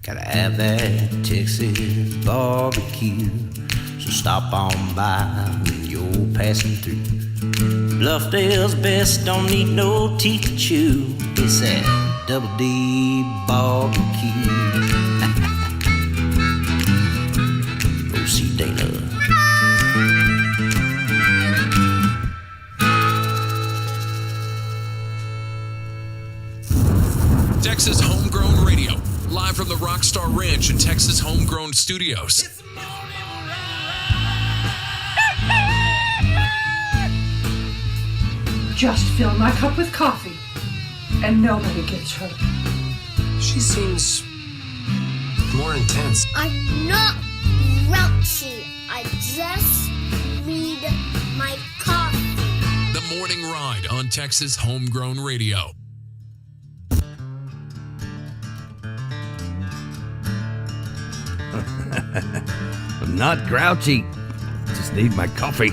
Gotta have that Texas barbecue. So stop on by when you're passing through. Bluffdale's best, don't need no teeth to chew. It's that Double D barbecue. Go see Dana. Texas Homegrown Radio, live from the Rockstar Ranch in Texas Homegrown Studios. Just fill my cup with coffee, and nobody gets hurt. She seems more intense. I'm not grouchy. I just need my coffee. The Morning Ride on Texas Homegrown Radio. I'm not grouchy. Just need my coffee.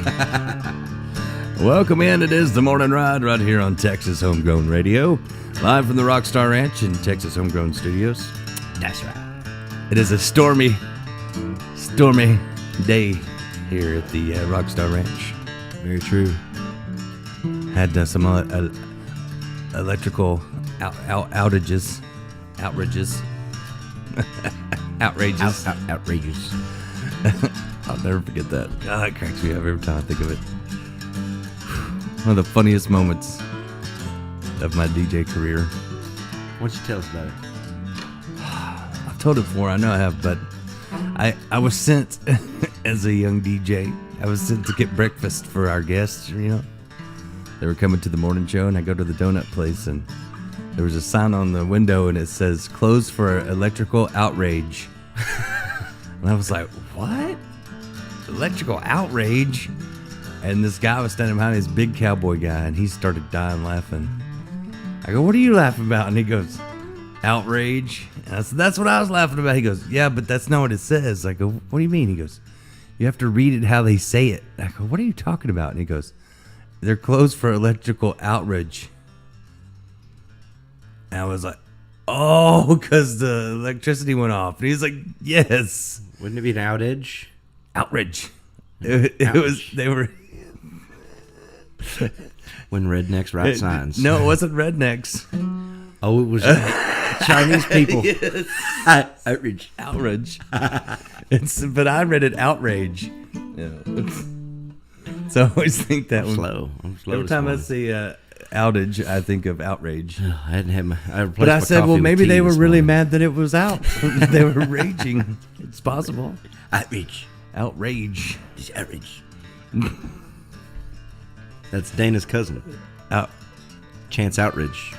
Welcome in. It is the Morning Ride right here on Texas Homegrown Radio. Live from the Rockstar Ranch in Texas Homegrown Studios. That's right. It is a stormy day here at the Rockstar Ranch. Very true. Had some electrical outrages. Outrageous. I'll never forget that. God, it cracks me up every time I think of it. One of the funniest moments of my DJ career. Why don't you tell us about it? I've told it before, I know I have, but I was sent as a young DJ. I was sent to get breakfast for our guests, you know. They were coming to the morning show, and I go to the donut place, and there was a sign on the window, and it says, "Closed for electrical outrage." And I was like, what? Electrical outrage? And this guy was standing behind this big cowboy guy, and he started dying laughing. I go, "What are you laughing about?" And he goes, "Outrage." And I said, "That's what I was laughing about." He goes, "Yeah, but that's not what it says." I go, "What do you mean?" He goes, "You have to read it how they say it." I go, "What are you talking about?" And he goes, "They're closed for electrical outrage." And I was like, "Oh, because the electricity went off." And he's like, "Yes." Wouldn't it be an outage? Outrage. It was, they were. When rednecks write signs. No, it wasn't rednecks. Oh, it was Chinese people. Yes. Outrage. Outrage. But I read it outrage. Yeah. So I always think that one. I'm slow. Every time I see outage, I think of outrage. I hadn't had my. But I said, well, maybe they were really mad that it was out. They were raging. It's possible. Outrage. It's outrage. That's Dana's cousin. Chance Outridge.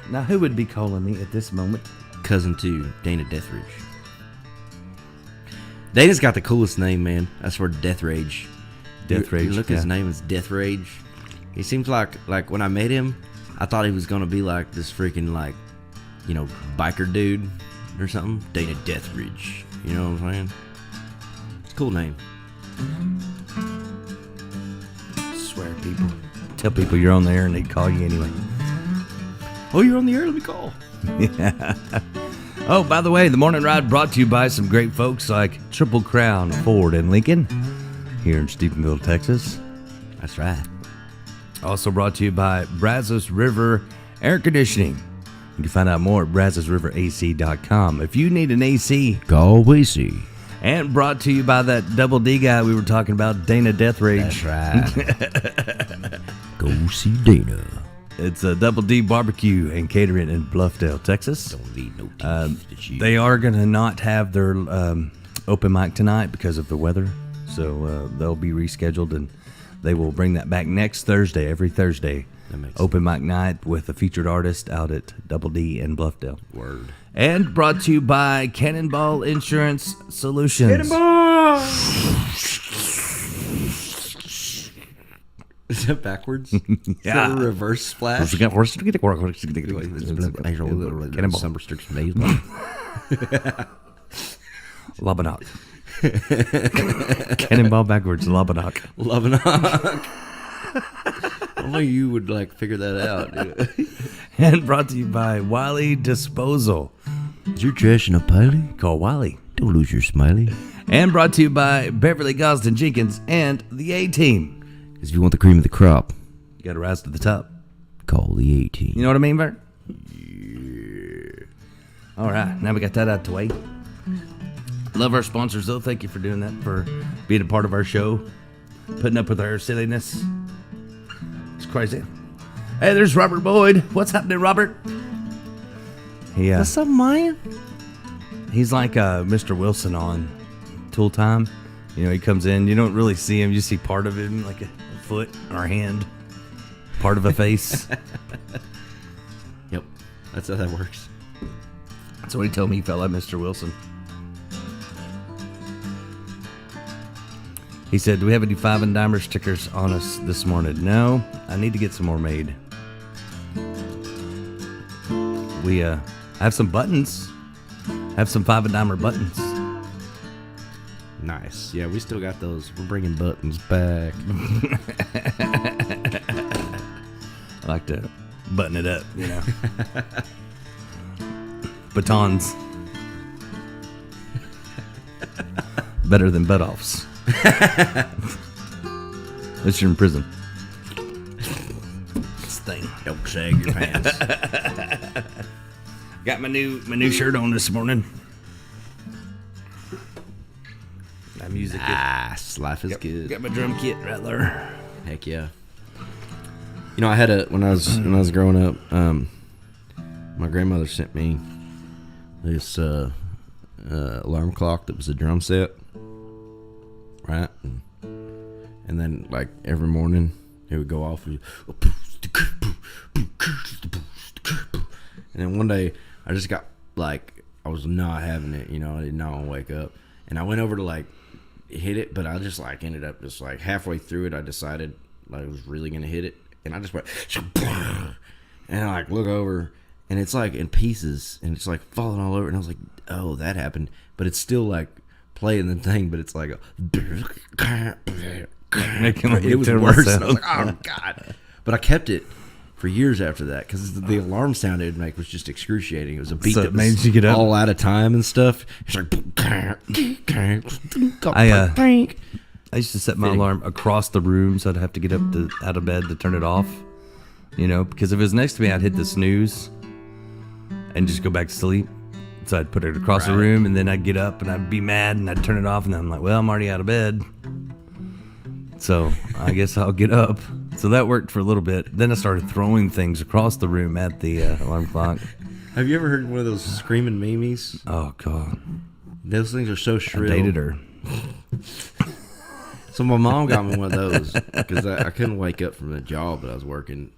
Now, who would be calling me at this moment? Cousin to Dana Deathridge. Dana's got the coolest name, man. I swear, Deathrage. Deathrage. You look at his name, it's Deathrage. He seems like when I met him, I thought he was gonna be like this freaking biker dude or something. Dana Deathridge. You know what I'm saying? It's a cool name. Swear people. Tell people you're on the air and they call you anyway. Oh, you're on the air? Let me call. Yeah. Oh, by the way, the Morning Ride brought to you by some great folks like Triple Crown Ford and Lincoln here in Stephenville, Texas. That's right. Also brought to you by Brazos River Air Conditioning. You can find out more at brazosriverac.com. If you need an AC, go AC. And brought to you by that Double D guy we were talking about, Dana Deathrage. That's right. Go see Dana. It's a Double D Barbecue and Catering in Bluffdale, Texas. Don't need no teeth. They are going to not have their open mic tonight because of the weather. So they'll be rescheduled, and they will bring that back next Thursday, every Thursday. Open mic night with a featured artist out at Double D in Bluffdale. Word. And brought to you by Cannonball Insurance Solutions. Cannonball! Is that backwards? Yeah. Is that a reverse splash? Cannonball. Labanok. Cannonball backwards, Labanok. Labanok. Only you would figure that out. Dude. And brought to you by Wiley Disposal. Is your trash in a piley? Call Wiley. Don't lose your smiley. And brought to you by Beverly Gosden Jenkins and the A-Team. Because if you want the cream of the crop, You got to rise to the top. call the A-Team. You know what I mean, Bert? Yeah. All right, now we got that out the way. Love our sponsors, though. Thank you for doing that, for being a part of our show, putting up with our silliness. It's crazy. Hey, there's Robert Boyd. What's happening, Robert? Yeah. What's up, man? He's like Mr. Wilson on Tool Time. You know, he comes in, you don't really see him, you see part of him, like a foot or a hand, part of a face. Yep. That's how that works. That's what he told me. He felt like Mr. Wilson. He said, do we have any 5 and dimer stickers on us this morning? No, I need to get some more made. We have some buttons. Have some 5 and dimer buttons. Nice. Yeah, we still got those. We're bringing buttons back. I like to button it up, you know. Batons. Better than butt-offs. Unless you're in prison. This thing. Don't sag your pants. Got my new shirt on this morning. My music is... Life is good. Got my drum kit right there. Heck yeah. You know, I had when I was growing up, my grandmother sent me this alarm clock that was a drum set, right? And then like every morning it would go off, and then one day I just got like, I was not having it, you know. I did not want to wake up, and I went over to like hit it, but I just like ended up just like halfway through it I decided like I was really gonna hit it, and I just went and I like look over and it's like in pieces and it's like falling all over, and I was like, oh, that happened. But it's still like playing the thing, but it's like it was worse. I was like, oh god. But I kept it for years after that because the alarm sound it would make was just excruciating. It was a beat So that it made was you get up? all out of time and stuff. It's like I used to set my alarm across the room so I'd have to get up out of bed to turn it off. You know, because if it was next to me, I'd hit the snooze and just go back to sleep. So I'd put it across the room, and then I'd get up and I'd be mad and I'd turn it off, and then I'm like, well, I'm already out of bed. So I guess I'll get up. So that worked for a little bit. Then I started throwing things across the room at the alarm clock. Have you ever heard one of those screaming memes? Oh, God. Those things are so shrill. I dated her. So my mom got me one of those because I couldn't wake up from the job that I was working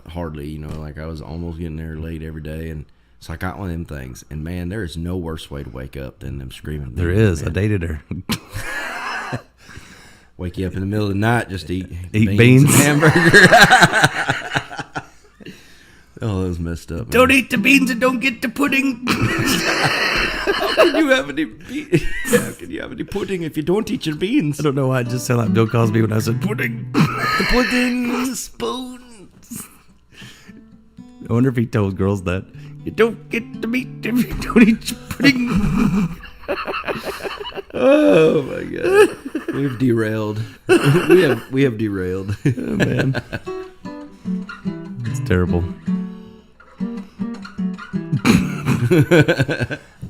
hardly, you know, like I was almost getting there late every day. And so I got one of them things. And, man, there is no worse way to wake up than them screaming. There is. Man. I dated her. Wake you up in the middle of the night just to eat beans and hamburger. Oh, that was messed up. Man. Don't eat the beans and don't get the pudding. How can you have any pudding if you don't eat your beans? I don't know why I just sound like Bill Cosby when I said pudding. The pudding spoons. I wonder if he told girls that. You don't get the meat if you don't eat your pudding. Oh my god. We've derailed. We have derailed. Oh, man. It's terrible.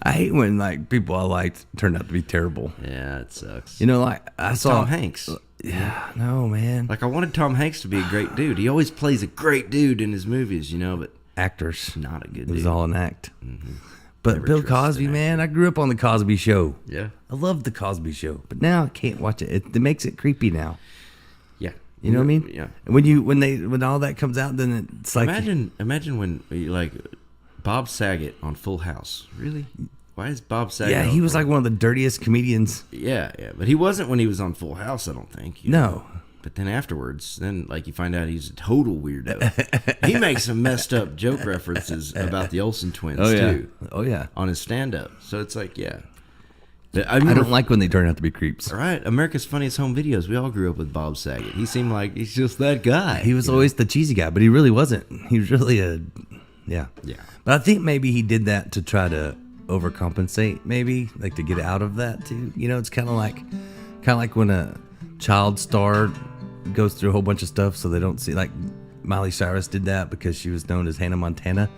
I hate when like people I liked turned out to be terrible. Yeah, it sucks. You know, like I saw Tom Hanks. Yeah, no, man. Like I wanted Tom Hanks to be a great dude. He always plays a great dude in his movies, you know, but actors. Not a good dude. It was all an act. Mm-hmm. But Never Bill Cosby, man, I grew up on the Cosby Show. Yeah. I loved the Cosby Show, but now I can't watch it. It makes it creepy now. Yeah. You know what I mean? Yeah. And when all that comes out, then it's like imagine when like Bob Saget on Full House. Really? Why is Bob Saget? Yeah, he was like one of the dirtiest comedians. Yeah, but he wasn't when he was on Full House, I don't think. No. But then afterwards, like you find out he's a total weirdo. He makes some messed up joke references about the Olsen twins too. Oh yeah. On his stand-up. So it's like, yeah. I don't like when they turn out to be creeps. All right, America's Funniest Home Videos. We all grew up with Bob Saget. He seemed like he's just that guy. He was always the cheesy guy, but he really wasn't. He was really yeah. Yeah. But I think maybe he did that to try to overcompensate, maybe like to get out of that too. You know, it's kind of like when a child star goes through a whole bunch of stuff so they don't see. Like Miley Cyrus did that because she was known as Hannah Montana,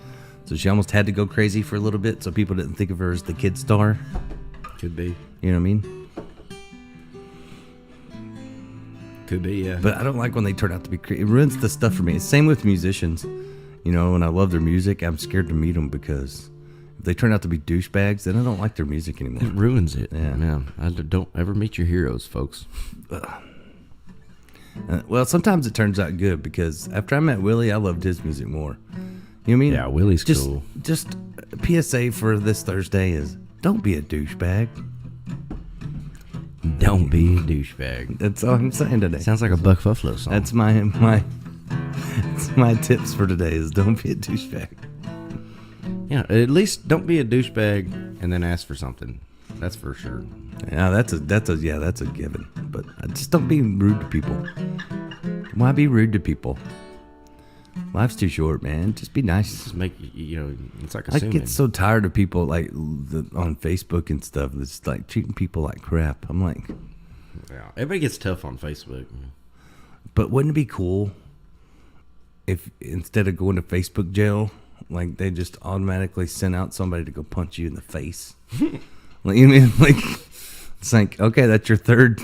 so she almost had to go crazy for a little bit so people didn't think of her as the kid star. Could be. You know what I mean? Could be, yeah. But I don't like when they turn out to be it ruins the stuff for me. It's same with musicians. You know, when I love their music, I'm scared to meet them because if they turn out to be douchebags, then I don't like their music anymore. It ruins it. Yeah. Man, don't ever meet your heroes, folks. Well, sometimes it turns out good because after I met Willie, I loved his music more. You know what I mean? Yeah, Willie's cool. Just a PSA for this Thursday is don't be a douchebag. Don't be a douchebag. That's all I'm saying today. Sounds like a Buck Buffalo song. That's my it's my tips for today is don't be a douchebag. Yeah, at least don't be a douchebag and then ask for something. That's for sure. Yeah, that's a given. But just don't be rude to people. Why be rude to people? Life's too short, man. Just be nice. Just make it's like I assuming. get so tired of people like on Facebook and stuff. It's like treating people like crap. I'm like, Yeah, everybody gets tough on Facebook. but wouldn't it be cool if instead of going to Facebook jail, like they just automatically sent out somebody to go punch you in the face? Like, you mean like it's like, okay, that's your third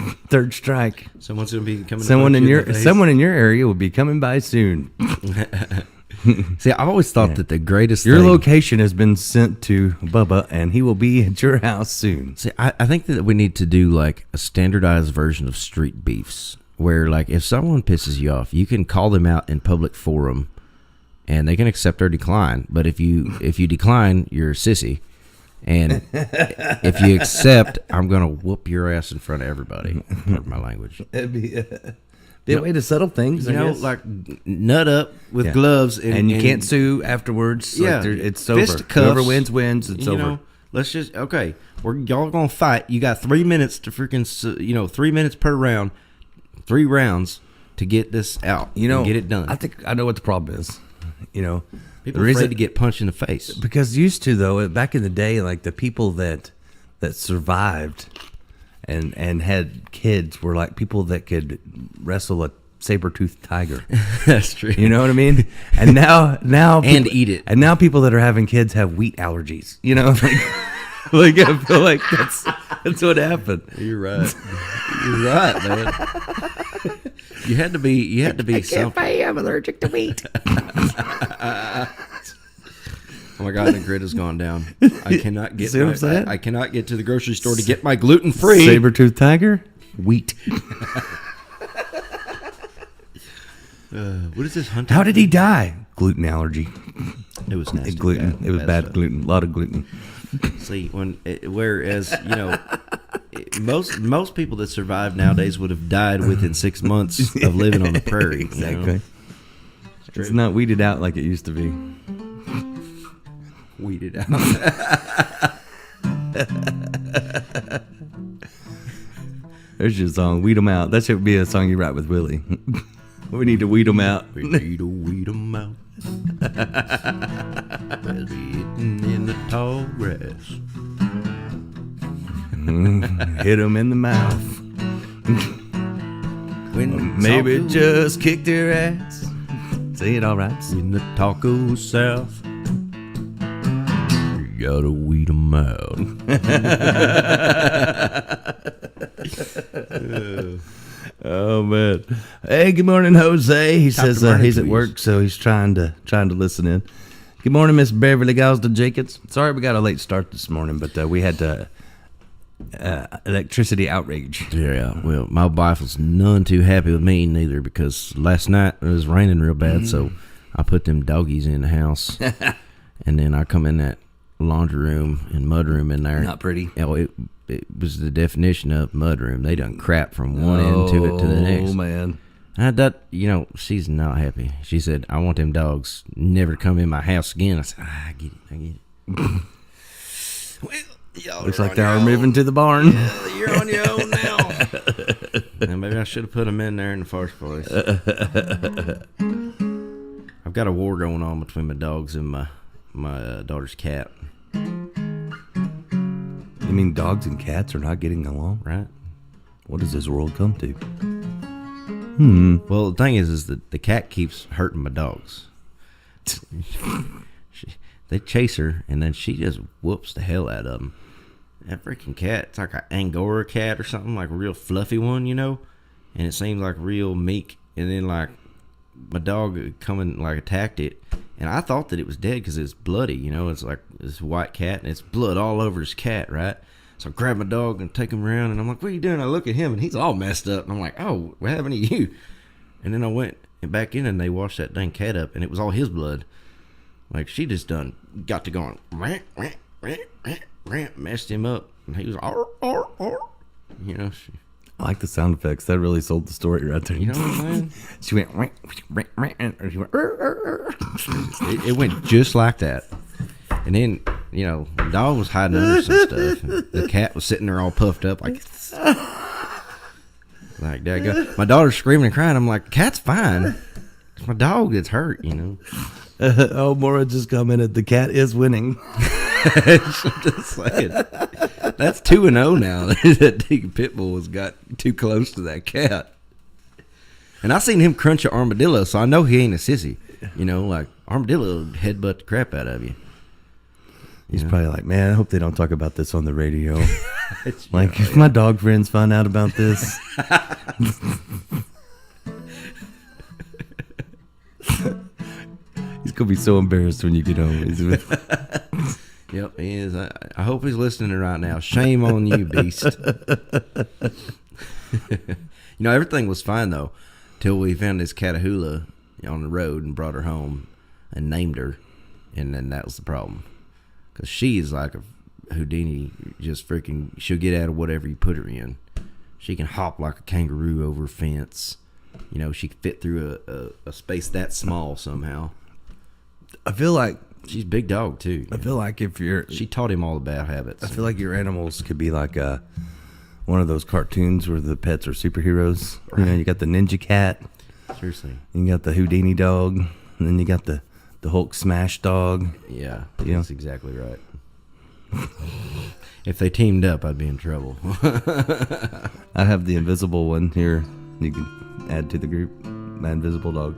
strike. Someone's gonna be coming. Someone in your someone in your area will be coming by soon. See, I've always thought that the greatest Your thing, location has been sent to Bubba, and he will be at your house soon. See, I think that we need to do like a standardized version of street beefs, where like if someone pisses you off, you can call them out in public forum, and they can accept or decline. But if you decline, you're a sissy. And if you accept, I'm gonna whoop your ass in front of everybody. Pardon my language. It'd be a way to settle things. You I know, guess. like nut up with Yeah. gloves, and you can't sue afterwards. Yeah, Like it's over. fisticuffs. Whoever wins. It's You over. know, let's just y'all gonna fight. You got 3 minutes to freaking 3 minutes per round, 3 rounds to get this out. You know, and get it done. I think I know what the problem is. You know, People are afraid to get punched in the face. because used to though back in the day, like the people that survived and had kids were like people that could wrestle a saber-toothed tiger. That's true. You know what I mean? And now And people, eat it. And now people that are having kids have wheat allergies. You know, like I feel like that's what happened. You're right. You're right, man. You had to be something. I'm allergic to wheat. Oh my God, the grid has gone down. I cannot get. See what I'm saying? I cannot get to the grocery store to get my gluten-free Saber-toothed tiger, wheat. What is this hunting? How did he die? Gluten allergy. It was nasty. Gluten. It was bad stuff. gluten. A lot of gluten. See, whereas most people that survive nowadays would have died within 6 months of living on the prairie. Exactly. It's not weeded out like it used to be. Weeded out. There's your song, Weed 'em Out. That should be a song you write with Willie. We need to weed 'em out. We need to weed 'em out. They'll be eating in the tall grass. Hit 'em in the mouth. When Maybe taco- just kick their ass. Say it all right. in the taco south. You gotta weed 'em out. Oh man! Hey, good morning, Jose. He says Martin, he's at please. work, so he's trying to listen in. Good morning, Miss Beverly Gosden Jacobs. Sorry we got a late start this morning, but we had electricity outrage. Yeah, well, my wife was none too happy with me neither because last night it was raining real bad, so I put them doggies in the house, and then I come in that laundry room and mud room in there. Not pretty. It was the definition of mud room. They done crap from one end to it to the next. Oh man! She's not happy. She said, "I want them dogs never to come in my house again." I said, "I get it." Well, y'all Looks are like on they your are own. moving to the barn. You're on your own now. And maybe I should have put them in there in the first place. I've got a war going on between my dogs and my daughter's cat. You mean dogs and cats are not getting along? right? What does this world come to? Well, the thing is that the cat keeps hurting my dogs. They chase her, and then she just whoops the hell out of them. That freaking cat, it's like an Angora cat or something, like a real fluffy one, you know? And it seems like real meek. And then, like, my dog come and, like, attacked it. And I thought that it was dead because it's bloody, you know? It's like this white cat, and it's blood all over his cat, right? So I grab my dog and take him around, and I'm like, what are you doing? I look at him, and he's all messed up. And I'm like, oh, what happened to you? And then I went back in, and they washed that dang cat up, and it was all his blood. Like, she just got to going, messed him up. And he was, you know, I like the sound effects. That really sold the story right there. you know what I'm saying? She went, or she went, It went just like that. And then, you know, the dog was hiding under some stuff. And the cat was sitting there all puffed up like daggone. My daughter's screaming and crying. I'm like, the cat's fine. It's my dog that's hurt, you know. oh, Maura just commented, the cat is winning. I'm just saying. That's 2-0 now. That big pit bull has got too close to that cat. And I seen him crunch an armadillo, so I know he ain't a sissy. You know, like, armadillo headbutt the crap out of you. He's probably like, man, I hope they don't talk about this on the radio. Like, if my dog friends find out about this. He's going to be so embarrassed when you get home. Yep, he is. I hope he's listening right now. Shame on you, beast. You know, everything was fine, though, till we found this Catahoula on the road and brought her home and named her. And then that was the problem. Because she is like a Houdini, just freaking, she'll get out of whatever you put her in. She can hop like a kangaroo over a fence. You know, she can fit through a space that small somehow. I feel like She's a big dog, too. I feel like if you're... She taught him all the bad habits. I feel like your animals could be like one of those cartoons where the pets are superheroes. Right. You know, you got the ninja cat. Seriously. You got the Houdini dog. And then you got the Hulk smash dog. Yeah, you that's exactly right. If they teamed up, I'd be in trouble. I have the invisible one here. You can add to the group. My invisible dog.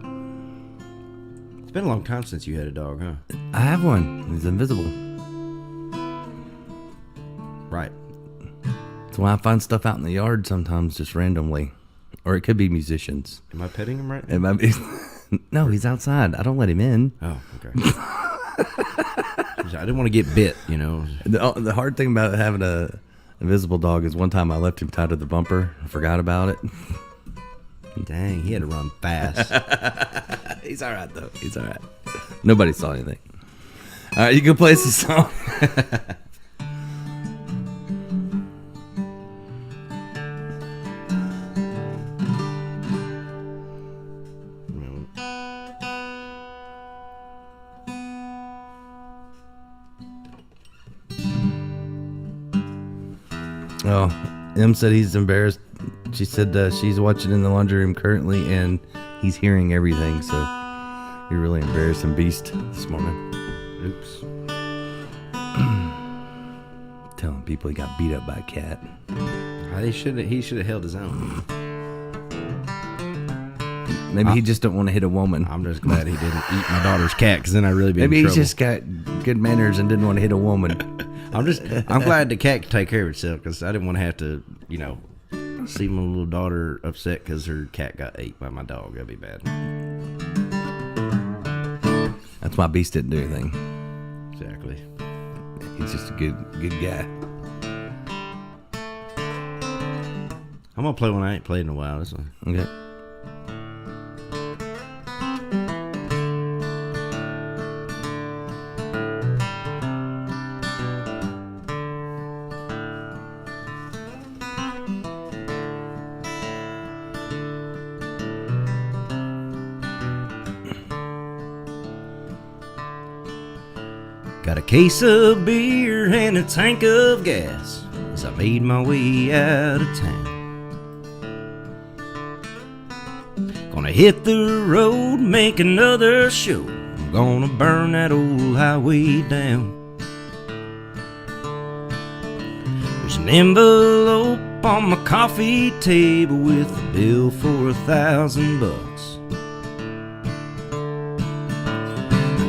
It's been a long time since you had a dog, huh? I have one. He's invisible. Right. That's why I find stuff out in the yard sometimes just randomly. Or it could be musicians. Am I petting him right now? It might be. No, he's outside. I don't let him in. Oh, okay. I didn't want to get bit, you know. The hard thing about having a invisible dog is one time I left him tied to the bumper and forgot about it. Dang, he had to run fast. He's all right, though. He's all right. Nobody saw anything. All right, you can play some song. Oh, M said he's embarrassed. She said she's watching in the laundry room currently, and he's hearing everything. So you're really embarrassing beast this morning. Oops. Telling people he got beat up by a cat. He should have held his own. Maybe he just don't want to hit a woman. I'm just glad he didn't eat my daughter's cat, because then I'd really be Maybe in he's trouble. just got good manners and didn't want to hit a woman. I'm glad the cat could take care of itself, because I didn't want to have to, you know, see my little daughter upset because her cat got ate by my dog. That'd be bad. That's why Beast didn't do anything. Exactly. He's just a good guy. I'm gonna play one I ain't played in a while. This one. Okay. Got a case of beer and a tank of gas as I made my way out of town. Gonna hit the road, make another show. I'm gonna burn that old highway down. An envelope on my coffee table with a bill for $1,000.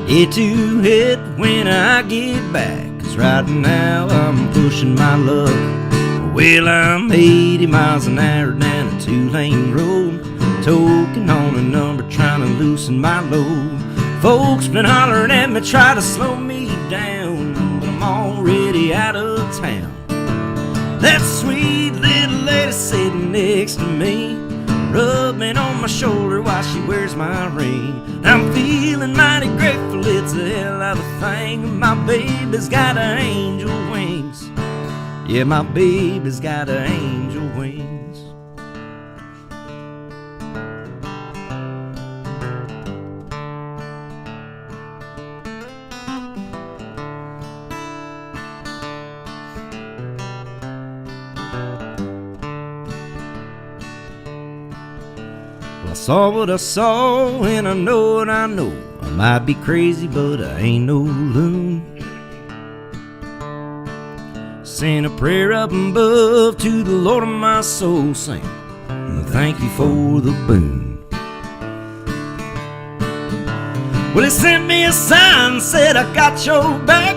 Get to it when I get back, 'cause right now I'm pushing my luck. Well, I'm 80 miles an hour down a 2-lane road, toking on a number, trying to loosen my load. Folks been hollering at me, try to slow me down, but I'm already out of town. That sweet little lady sitting next to me, rubbing on my shoulder while she wears my ring. I'm feeling mighty grateful, it's a hell of a thing. My baby's got her angel wings. Yeah, my baby's got her angel wings. I saw what I saw, and I know what I know. I might be crazy, but I ain't no loon. Send a prayer up above to the Lord of my soul, saying, thank you for the boon. Well, he sent me a sign, said I got your back,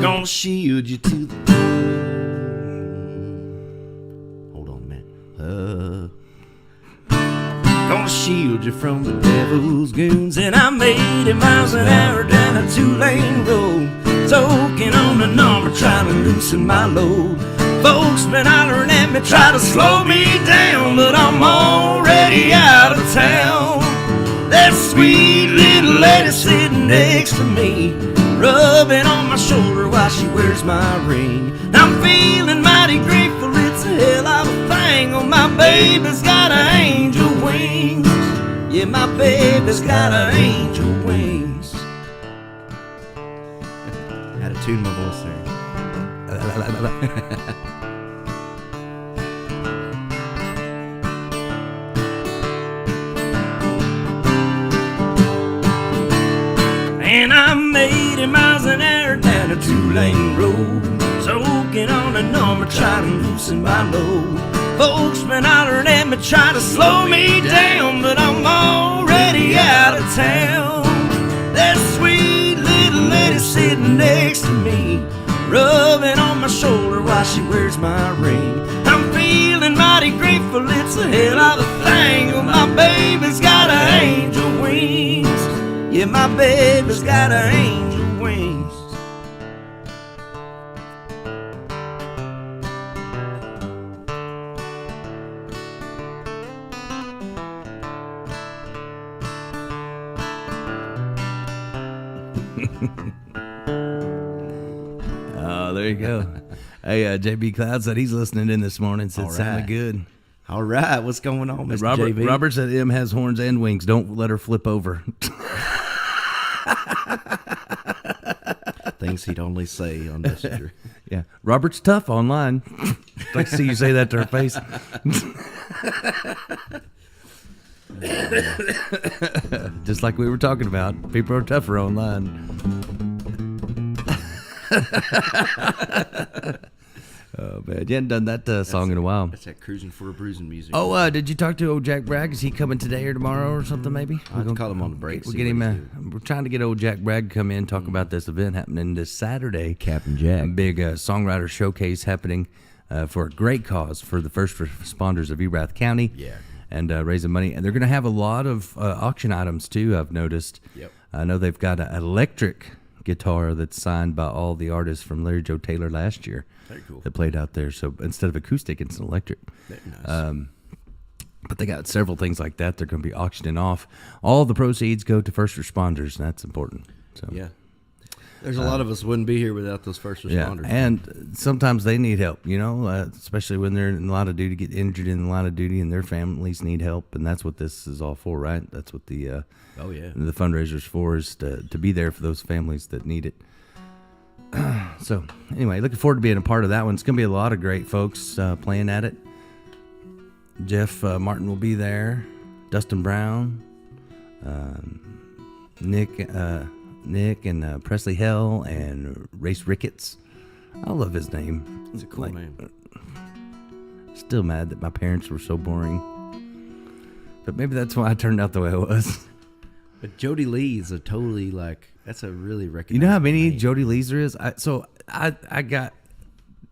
gonna shield you to the... Hold on, man. Gonna shield you from the devil's goons. And I'm 80 miles an hour down a 2-lane road, toking on a number, trying to loosen my load. Folks been hollering at me, try to slow me down, but I'm already out of town. That sweet little lady sitting next to me, rubbing on my shoulder while she wears my ring. I'm feeling mighty grateful, it's a hell of a thing. Oh, my baby's got her angel wings. Yeah, my baby's got her angel wings. Had to tune my voice there. And I'm 80 miles an hour down a 2-lane road, soaking on a number, trying to loosen my load. Folks been hollering at me, trying to slow me down, but I'm already out of town. That sweet little lady sitting next to me, rubbing on my shoulder while she wears my ring. I'm feeling mighty grateful, it's a hell of a thing. Oh, my baby's got her angel wings. Yeah, my baby's got her angel wings. Oh, there you go. Hey, JB Cloud said he's listening in this morning. Said it sounded good. All right, what's going on, Mr. JB? Robert said M has horns and wings. Don't let her flip over. Things he'd only say on Messenger. Yeah, Robert's tough online. I'd like to see you say that to her face. Just like we were talking about, people are tougher online. Oh man, you hadn't done that song in a while. That's that Cruising for a Bruising music. Oh, did you talk to old Jack Bragg? Is he coming today or tomorrow or something? Maybe I'll have to call him on the break. We'll get him. We're trying to get old Jack Bragg to come in, talk about this event happening this Saturday. Captain Jack, a big songwriter showcase happening for a great cause for the first responders of Erath County. Yeah, and raising money, and they're going to have a lot of auction items too. I've noticed. Yep. I know they've got an electric guitar that's signed by all the artists from Larry Joe Taylor last year. Very cool. That played out there. So instead of acoustic, it's an electric. Very nice. But they got several things like that. They're going to be auctioning off. All the proceeds go to first responders, and that's important. So yeah, there's a lot of us wouldn't be here without those first responders. Yeah, and sometimes they need help. You know, especially when they're in a lot of duty, get injured in a lot of duty, and their families need help. And that's what this is all for, right? That's what the the fundraiser's for, is to be there for those families that need it. So anyway, looking forward to being a part of that one. It's going to be a lot of great folks playing at it. Jeff Martin will be there. Dustin Brown, Nick and Presley Hell, and Race Ricketts I love his name. It's a cool name. Still mad that my parents were so boring. But maybe that's why I turned out the way I was. But Jody Lee is a totally that's a really recognizable You know how many name. Jody Lees there is? I got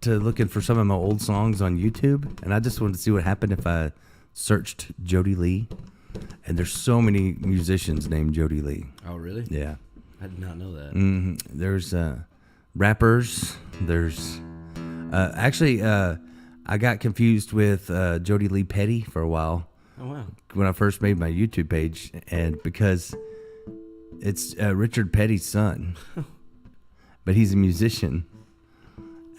to looking for some of my old songs on YouTube, and I just wanted to see what happened if I searched Jody Lee. And there's so many musicians named Jody Lee. Oh, really? Yeah. I did not know that. There's rappers. There's I got confused with Jody Lee Petty for a while. Oh, wow. When I first made my YouTube page, and because it's Richard Petty's son, but he's a musician,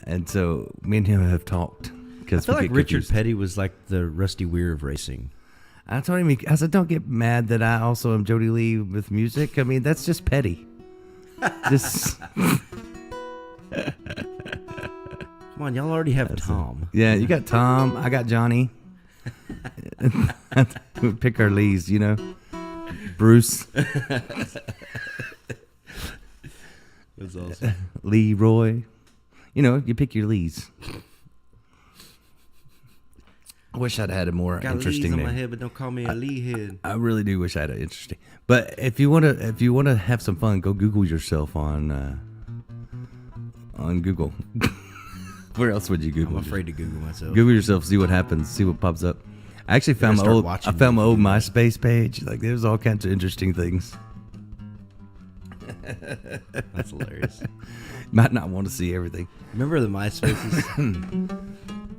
and so me and him have talked. I feel like Richard Petty was like the Rusty Weir of racing. I told him, I said, don't get mad that I also am Jody Lee with music. I mean, that's just petty. Just Come on, y'all already have Tom. yeah, you got Tom, I got Johnny. We pick our Lees, you know. Bruce, That's awesome. Leroy. You know, you pick your Lees. I wish I'd had a more Got interesting Lees on name. my head, but don't call me a Lee head. I really do wish I had an interesting. But if you wanna have some fun, go Google yourself on Google. Where else would you Google? I'm afraid to Google myself. Google yourself, see what happens, see what pops up. I actually found start watching my old MySpace page. Like there's all kinds of interesting things. That's hilarious. Might not want to see everything. Remember the MySpaces?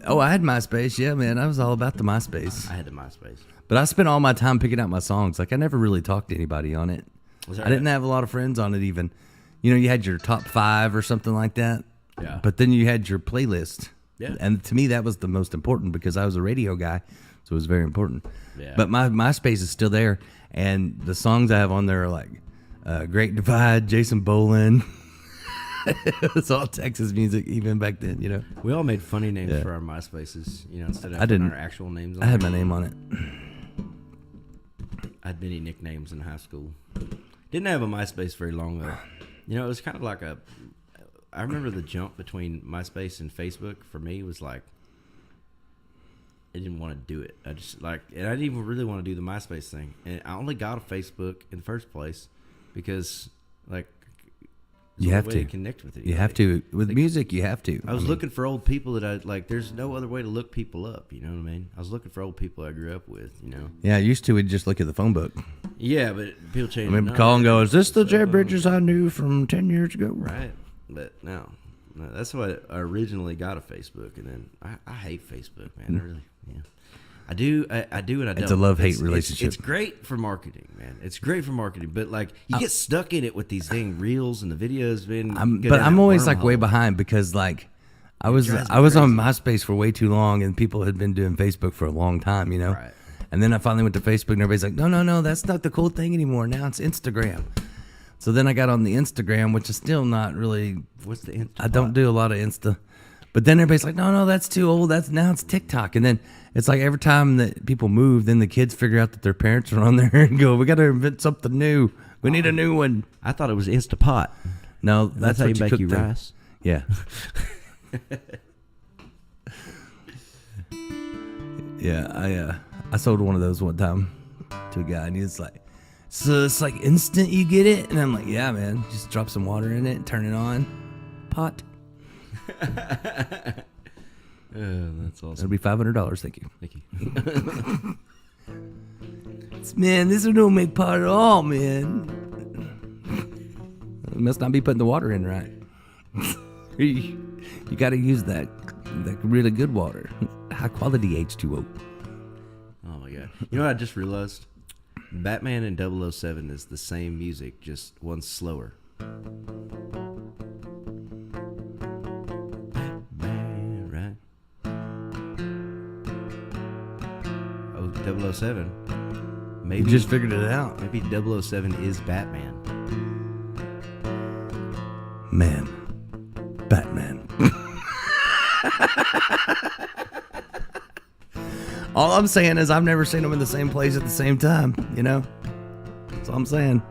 Oh, I had MySpace. Yeah, man, I was all about the MySpace. I had the MySpace. But I spent all my time picking out my songs. Like I never really talked to anybody on it. Was that I didn't right? have a lot of friends on it even. You know, you had your top 5 or something like that. Yeah. But then you had your playlist. Yeah. And to me, that was the most important because I was a radio guy, so it was very important. Yeah. But my MySpace is still there, and the songs I have on there are like Great Divide, Jason Boland. It was all Texas music even back then, you know. We all made funny names Yeah. for our MySpaces, you know, instead of I didn't. our actual names on I had there. my name on it. I had many nicknames in high school. Didn't have a MySpace very long though. You know, it was kind of like I remember the jump between MySpace and Facebook for me was like, I didn't want to do it. I just and I didn't even really want to do the MySpace thing. And I only got a Facebook in the first place because You have way to connect with it. You have to. With music, you have to. I was looking for old people that I like. There's no other way to look people up. You know what I mean? I was looking for old people I grew up with. You know? Yeah, I used to. We'd just look at the phone book. Yeah, but people change. I remember call and go, is this the Jay Bridges I knew from 10 years ago? Right, but no, that's why I originally got a Facebook, and then I hate Facebook, man. I really, yeah. I do, and I don't. It's a love-hate It's- relationship. It's great for marketing, man. It's great for marketing, but you get stuck in it with these dang reels and the videos. I'm always like way behind because like I was drives me on crazy. MySpace for way too long and people had been doing Facebook for a long time, you know. Right. And then I finally went to Facebook and everybody's like, no, that's not the cool thing anymore. Now it's Instagram. So then I got on the Instagram, which is still not really. What's the Insta? I don't do a lot of Insta. But then everybody's like, no, that's too old. Now it's TikTok. And then it's like every time that people move, then the kids figure out that their parents are on there and go, we got to invent something new. We need a new one. I thought it was Instapot. No, That's how what you make cook your them. rice. Yeah. Yeah, I sold one of those one time to a guy, and he was like, so it's like instant you get it? And I'm like, yeah, man. Just drop some water in it, turn it on. Pot. That's It'll awesome. be $500, thank you. Thank you. Man, this one don't make pot at all, man. You must not be putting the water in right. You got to use that really good water. High quality H2O. Oh my god! You know what I just realized? Batman and 007 is the same music, just one's slower. Batman, right? Oh, 007. Maybe You just figured it out. maybe 007 is Batman. Man. Batman. All I'm saying is I've never seen them in the same place at the same time, you know? That's all I'm saying.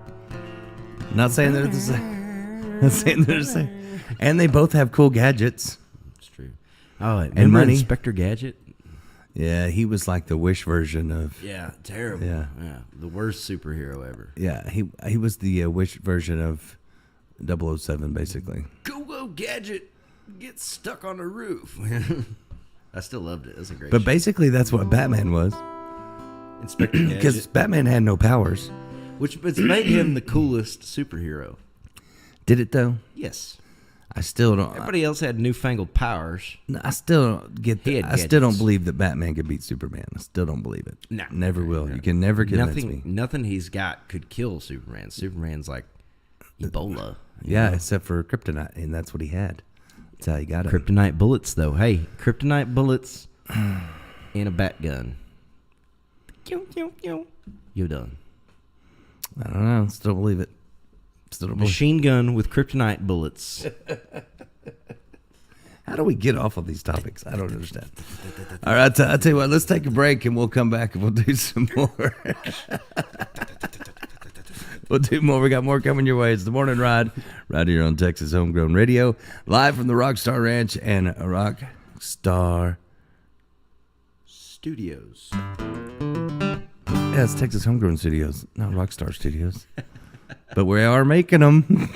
I'm not saying they're the same. That's saying they're the same. And they both have cool gadgets. It's true. Oh, and money. Inspector Gadget. Yeah, he was like the Wish version of. Yeah, terrible. Yeah. The worst superhero ever. Yeah, he was the Wish version of 007, basically. Go Gadget gets stuck on a roof. I still loved it. It was a great But show. basically, that's what Batman was. Inspector Because Gadget, Batman had no powers. which it's made him the coolest superhero. Did it though? Yes. I still don't. Everybody else had newfangled powers. I still don't get. He had I still don't gadgets. believe that Batman could beat Superman. I still don't believe it. No. Never will. You can never convince me. Nothing he's got could kill Superman. Superman's like Ebola. Yeah, except for kryptonite, and that's what he had. That's how he got it. Kryptonite bullets, though. Hey, kryptonite bullets and a bat gun. You're done. I don't know. Still don't believe it. Still don't believe. Machine gun with kryptonite bullets. How do we get off of these topics? I don't understand. All right, I'll tell you what. Let's take a break, and we'll come back and we'll do some more. We'll do more. We got more coming your way. It's the Morning Ride right here on Texas Homegrown Radio, live from the Rockstar Ranch and Rockstar Studios. Yeah, it's Texas Homegrown Studios, not Rockstar Studios. But we are making them.